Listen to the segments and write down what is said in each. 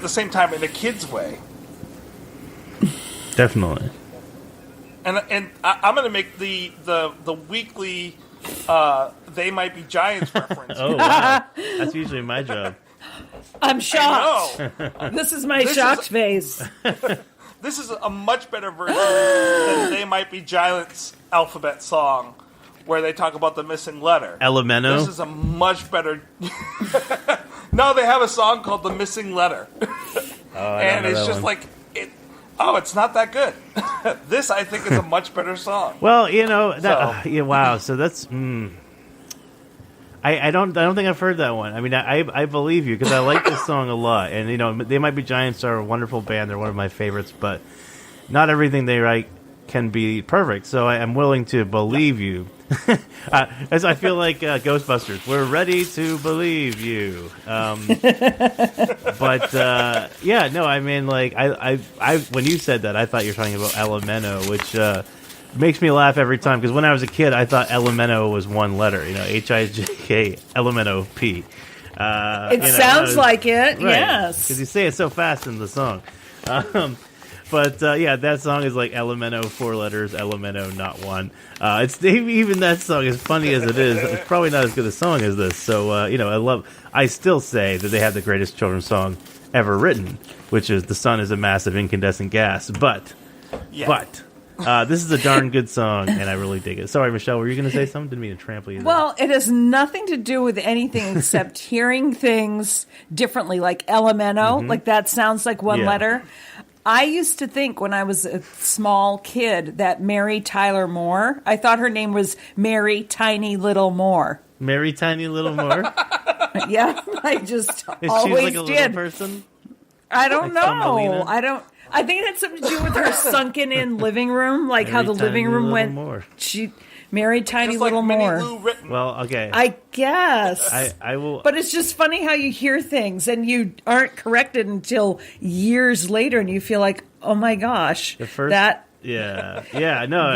at the same time in a kid's way. Definitely. And I'm going to make the weekly They Might Be Giants reference. Oh, wow. That's usually my job. I'm shocked. This is my shocked face. This is a much better version than They Might Be Giants alphabet song where they talk about the missing letter. Elemento? This is a much better... No, they have a song called The Missing Letter. And it's just one. It's not that good. This, I think, is a much better song. Well, wow. So that's... I don't think I've heard that one. I mean, I believe you because I like this song a lot. And, They Might Be Giants are a wonderful band. They're one of my favorites. But not everything they write can be perfect. So I'm willing to believe you. As I feel like Ghostbusters. We're ready to believe you. When you said that, I thought you were talking about Elemento, which makes me laugh every time. Because when I was a kid, I thought Elemento was one letter. H-I-J-K, Elemento P. It sounds like it, right, yes. Because you say it so fast in the song. That song is like Elemento, 4 letters, Elemento, not one. Even that song, as funny as it is, it's probably not as good a song as this. So, I still say that they have the greatest children's song ever written, which is The Sun is a Massive Incandescent Gas. But this is a darn good song, and I really dig it. Sorry, Michelle, were you going to say something? Didn't mean to trample you. Well, it has nothing to do with anything except hearing things differently, like Elemento, like that sounds like one letter. I used to think when I was a small kid that Mary Tyler Moore, I thought her name was Mary Tiny Little Moore. Mary Tiny Little Moore? Yeah, I just Is always she like a did. little person? I don't like know. I think it had something to do with her sunken in living room, like Mary how the living room went. More. She married Tiny just Little like More. Well, okay. I guess. I will. But it's just funny how you hear things and you aren't corrected until years later, and you feel like, oh my gosh, the first that. Yeah, no.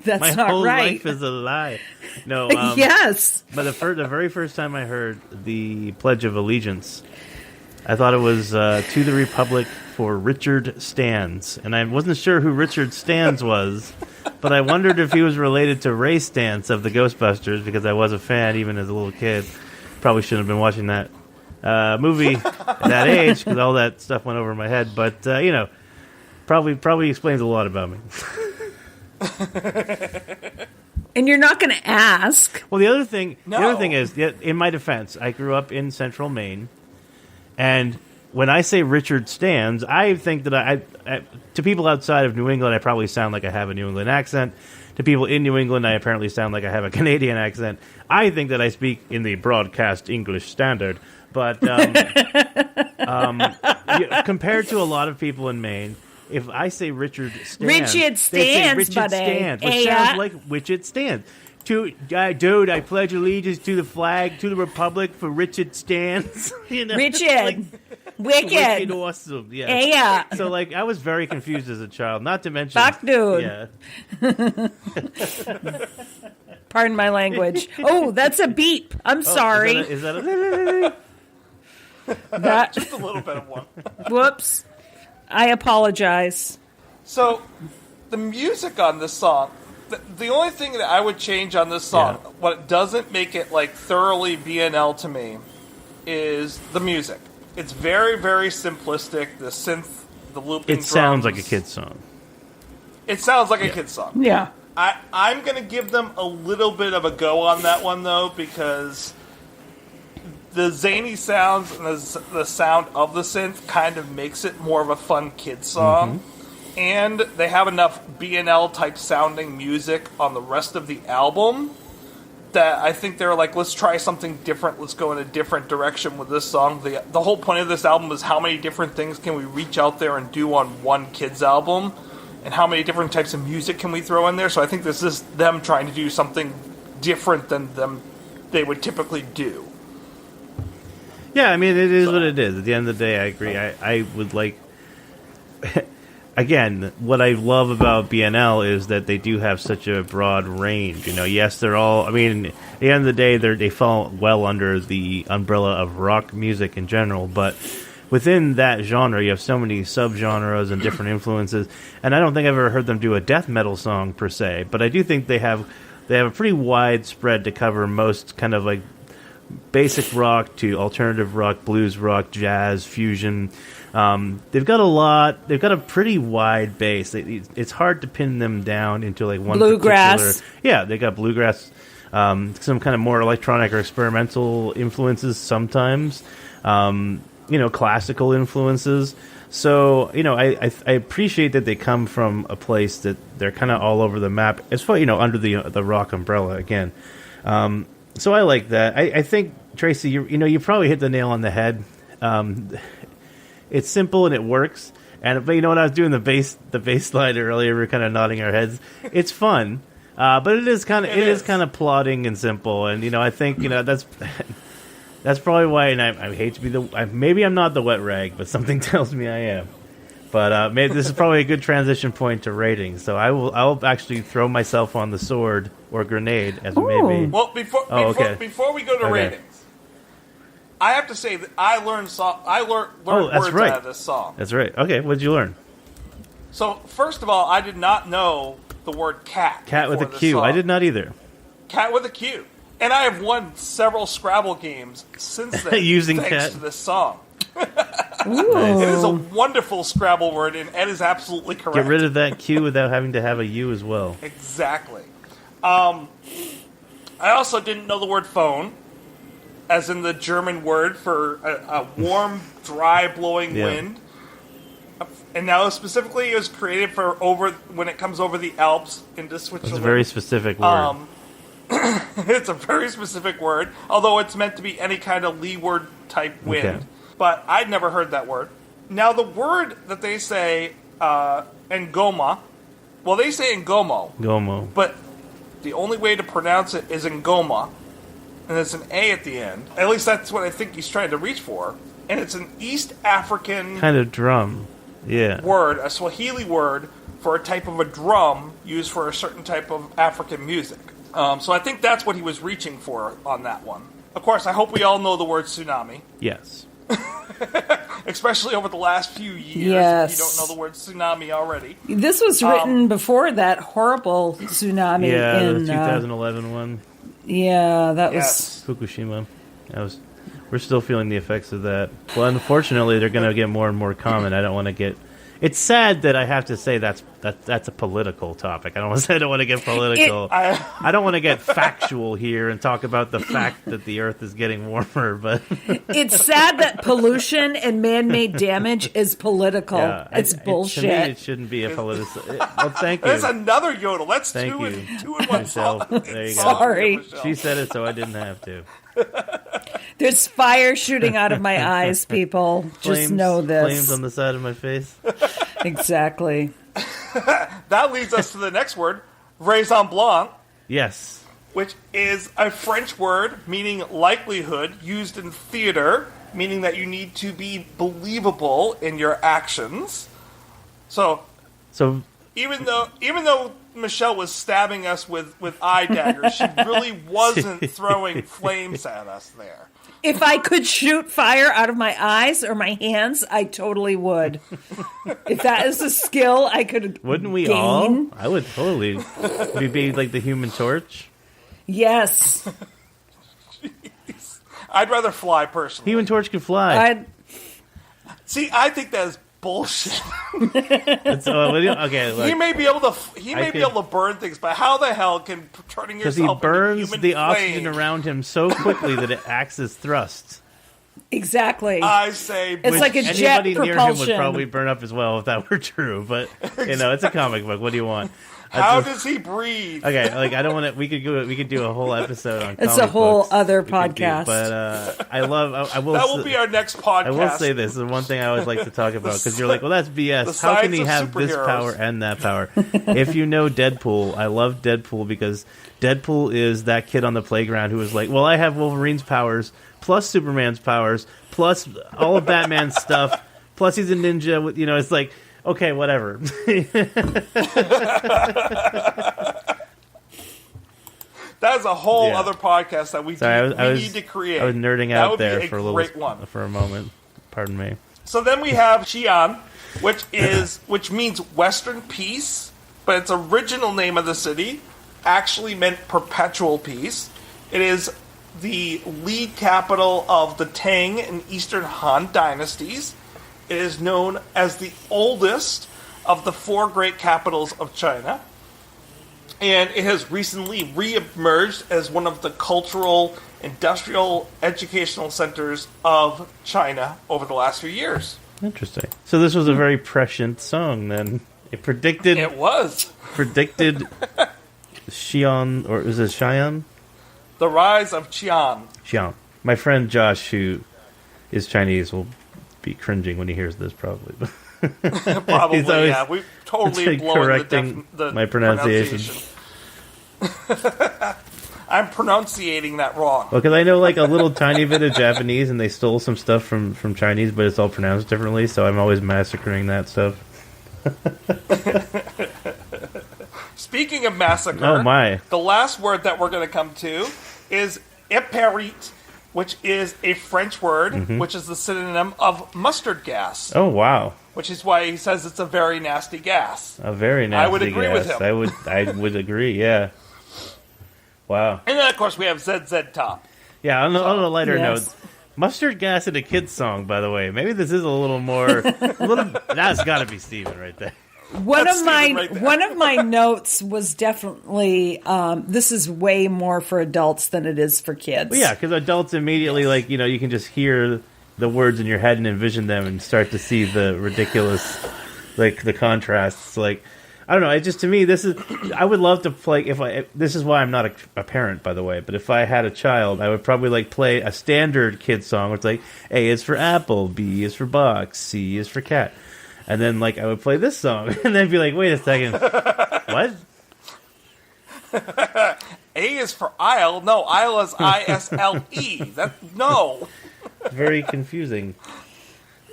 That's my not whole right. life is a lie. No. Yes. But the very first time I heard the Pledge of Allegiance, I thought it was to the Republic for Richard Stans. And I wasn't sure who Richard Stans was, but I wondered if he was related to Ray Stantz of the Ghostbusters, because I was a fan even as a little kid. Probably shouldn't have been watching that movie at that age, because all that stuff went over my head. But, probably explains a lot about me. And you're not going to ask. Well, the other thing is, in my defense, I grew up in Central Maine, and when I say Richard Stans, I think that I to people outside of New England, I probably sound like I have a New England accent. To people in New England, I apparently sound like I have a Canadian accent. I think that I speak in the broadcast English standard, but compared to a lot a lot of people in Maine, if I say Richard Stans, they say Richard buddy. Stans, which sounds like Richard Stans. Dude, I pledge allegiance to the flag, to the Republic for Richard Stans. Richard. Wicked. Awesome. Yeah. So, I was very confused as a child. Not to mention... Fuck, dude. Yeah. Pardon my language. Oh, that's a beep. I'm sorry. Is that a... Just a little bit of one. Whoops. I apologize. So, the music on this song... The only thing that I would change on this song, what doesn't make it thoroughly BNL to me, is the music. It's very, very simplistic. The synth, the looping drums. It sounds like a kid's song. It sounds like a kid's song. Yeah. I'm going to give them a little bit of a go on that one, though, because the zany sounds and the sound of the synth kind of makes it more of a fun kid's song. Mm-hmm. And they have enough BNL-type sounding music on the rest of the album that I think they're like, let's try something different. Let's go in a different direction with this song. The whole point of this album is how many different things can we reach out there and do on one kid's album, and how many different types of music can we throw in there. So I think this is them trying to do something different than they would typically do. Yeah, I mean, it is what it is. At the end of the day, I agree. I would like... again, what I love about BNL is that they do have such a broad range. Yes, they're all. I mean, at the end of the day, they fall well under the umbrella of rock music in general. But within that genre, you have so many subgenres and different influences. And I don't think I've ever heard them do a death metal song per se. But I do think they have a pretty wide spread to cover most kind of like basic rock to alternative rock, blues rock, jazz, fusion. They've got a lot. They've got a pretty wide base. It's hard to pin them down into like one bluegrass. Particular. Yeah, they got bluegrass. Some kind of more electronic or experimental influences sometimes. Classical influences. So I appreciate that they come from a place that they're kind of all over the map. As far under the rock umbrella again. So I like that. I think Tracy, you probably hit the nail on the head. It's simple and it works. But when I was doing the bass slide earlier, we were kind of nodding our heads. It's fun, but it is kind of plodding and simple. And I think that's probably why. And I hate to be maybe I'm not the wet rag, but something tells me I am. But maybe this is probably a good transition point to ratings. So I'll actually throw myself on the sword or grenade as it may be. Well, before we go to ratings. I have to say that I learned words right. out of this song. That's right. Okay, what did you learn? So, first of all, I did not know the word cat. Cat with a Q. I did not either. Cat with a Q. And I have won several Scrabble games since then using thanks cat to this song. Ooh. It is a wonderful Scrabble word, and Ed is absolutely correct. Get rid of that Q without having to have a U as well. Exactly. I also didn't know the word phone, as in the German word for a warm, dry, blowing wind. And now specifically it was created for when it comes over the Alps into Switzerland. It's a very specific word. It's a very specific word, although it's meant to be any kind of leeward type wind. Okay. But I'd never heard that word. Now the word that they say, Ngoma, well, they say Ngomo. Ngomo. But the only way to pronounce it is Ngoma. And it's an A at the end. At least that's what I think he's trying to reach for. And it's an East African kind of drum. Yeah. Word, a Swahili word for a type of a drum used for a certain type of African music. So I think that's what he was reaching for on that one. Of course, I hope we all know the word tsunami. Yes. Especially over the last few years. Yes. If you don't know the word tsunami already. This was written before that horrible tsunami in the 2011 one. Yeah, that was Fukushima. We're still feeling the effects of that. Well, unfortunately, they're going to get more and more common. I don't want to get. It's sad that I have to say that's a political topic. I don't want to get political. I don't want to get factual here and talk about the fact that the Earth is getting warmer. But it's sad that pollution and man-made damage is political. Yeah, it's bullshit. To me, it shouldn't be a political. Well, thank you. That's another yodel. That's thank two you. in one song. There you go. Sorry. She said it, so I didn't have to. There's fire shooting out of my eyes, people. Just know this. Flames on the side of my face. Exactly. That leads us to the next word, raison blanc. Yes. Which is a French word meaning likelihood, used in theater, meaning that you need to be believable in your actions. So even though Michelle was stabbing us with eye daggers, she really wasn't throwing flames at us there. If I could shoot fire out of my eyes or my hands, I totally would. If that is a skill I could Wouldn't we gain. all? I would totally. We'd be like the Human Torch. Yes. Jeez. I'd rather fly, personally. Human Torch can fly. See, I think that is bullshit. Okay, look, he may be able to burn things, but how the hell can turning yourself into he burns human the flame? oxygen around him so quickly that it acts as thrust. Exactly. I say it's like a jet anybody propulsion. near him would probably burn up as well if that were true. But it's a comic book. What do you want? How does he breathe? Okay, like I don't want to. We could do a whole episode on. It's a whole books. other podcast. But I will. That will be our next podcast. I will say this is one thing I always like to talk about because you're like, well, that's BS. The How can he science have of this superheroes. power and that power? If you know Deadpool, I love Deadpool because Deadpool is that kid on the playground who was like, well, I have Wolverine's powers plus Superman's powers plus all of Batman's stuff plus he's a ninja. It's like. Okay, whatever. That's a whole other podcast that we need to create. I was nerding out there for for a moment. Pardon me. So then we have Xi'an, which means Western Peace, but its original name of the city actually meant perpetual peace. It is the lead capital of the Tang and Eastern Han dynasties. It is known as the oldest of the four great capitals of China. And it has recently re-emerged as one of the cultural, industrial, educational centers of China over the last few years. Interesting. So this was a very prescient song then. It predicted... It was. Predicted Xi'an, or is it Xi'an? The rise of Xi'an. Xi'an. My friend Josh, who is Chinese, will be cringing when he hears this, probably. Probably, yeah. We've totally blown correcting the my pronunciation. I'm pronunciating that wrong. Well, because I know like a little tiny bit of Japanese, and they stole some stuff from Chinese, but it's all pronounced differently, so I'm always massacring that stuff. Speaking of massacre, oh my. The last word that we're going to come to is éperit, which is a French word, which is the synonym of mustard gas. Oh, wow. Which is why he says it's a very nasty gas. A very nasty gas. I would agree with him. I would agree, yeah. Wow. And then, of course, we have ZZ Top. Yeah, on a lighter note, mustard gas in a kid's song, by the way. Maybe this is a little more... That's got to be Steven right there. One of my notes was definitely this is way more for adults than it is for kids. Well, yeah, because adults immediately you can just hear the words in your head and envision them and start to see the ridiculous, the contrasts. I don't know. It just, to me, this is. I would love to play. This is why I'm not a parent, by the way. But if I had a child, I would probably play a standard kid song. Where it's A is for apple, B is for box, C is for cat. And then, I would play this song, and then be like, wait a second, what? A is for aisle. No, aisle is I-S-L-E. No. Very confusing.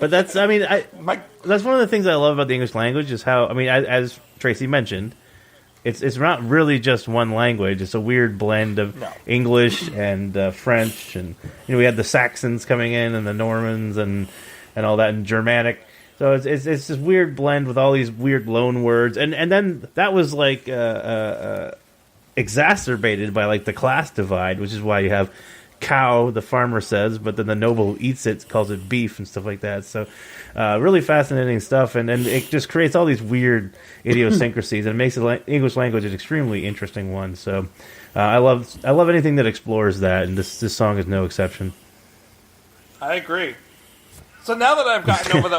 But that's, that's one of the things I love about the English language is how, as Tracy mentioned, it's not really just one language. It's a weird blend of English and French, and we had the Saxons coming in, and the Normans, and all that, and Germanic. So it's this weird blend with all these weird loan words, and then that was exacerbated by the class divide, which is why you have cow, the farmer says, but then the noble who eats it calls it beef and stuff like that. So really fascinating stuff, and it just creates all these weird idiosyncrasies, and it makes the English language an extremely interesting one. So I love anything that explores that, and this song is no exception. I agree. So now that I've gotten over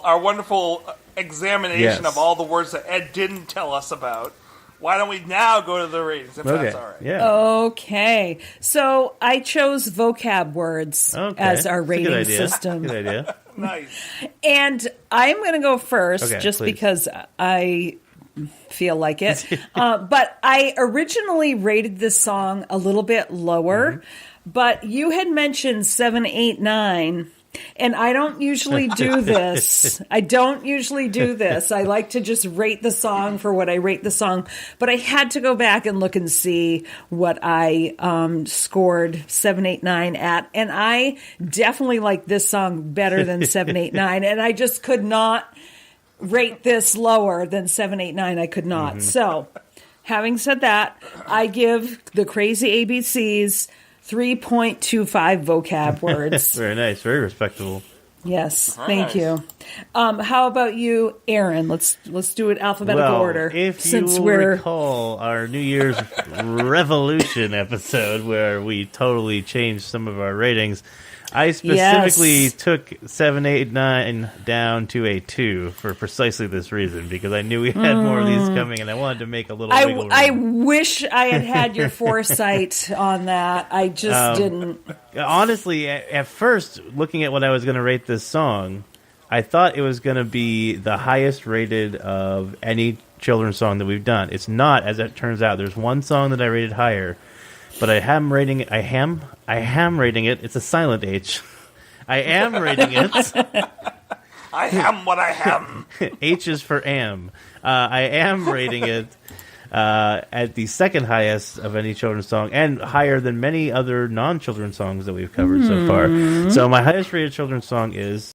our wonderful examination of all the words that Ed didn't tell us about, why don't we now go to the ratings, if that's all right? Yeah. Okay. So I chose vocab words as our rating system. Good idea. Nice. And I'm going to go first just please. because I feel like it. But I originally rated this song a little bit lower, but you had mentioned 7, 8, 9. And I don't usually do this. I like to just rate the song for what I rate the song. But I had to go back and look and see what I scored 7, 8, 9 at. And I definitely like this song better than 7, 8, 9. And I just could not rate this lower than 7, 8, 9. I could not. Mm-hmm. So, having said that, I give the Crazy ABCs 3.25 vocab words. Very nice. Very respectable. Yes. Thank you. How about you, Aaron? Let's do it alphabetical order. If you recall our New Year's Revolution episode where we totally changed some of our ratings, I specifically took 7, 8, 9 down to a 2 for precisely this reason, because I knew we had more of these coming, and I wanted to make a little wiggle room. I wish I had your foresight on that. I just didn't. Honestly, at first, looking at what I was going to rate this song, I thought it was going to be the highest rated of any children's song that we've done. It's not, as it turns out. There's one song that I rated higher. But I am rating it. It's a silent H. I am rating it. I am what I am. H is for am. I am rating it at the second highest of any children's song, and higher than many other non-children's songs that we've covered so far. So my highest rated children's song is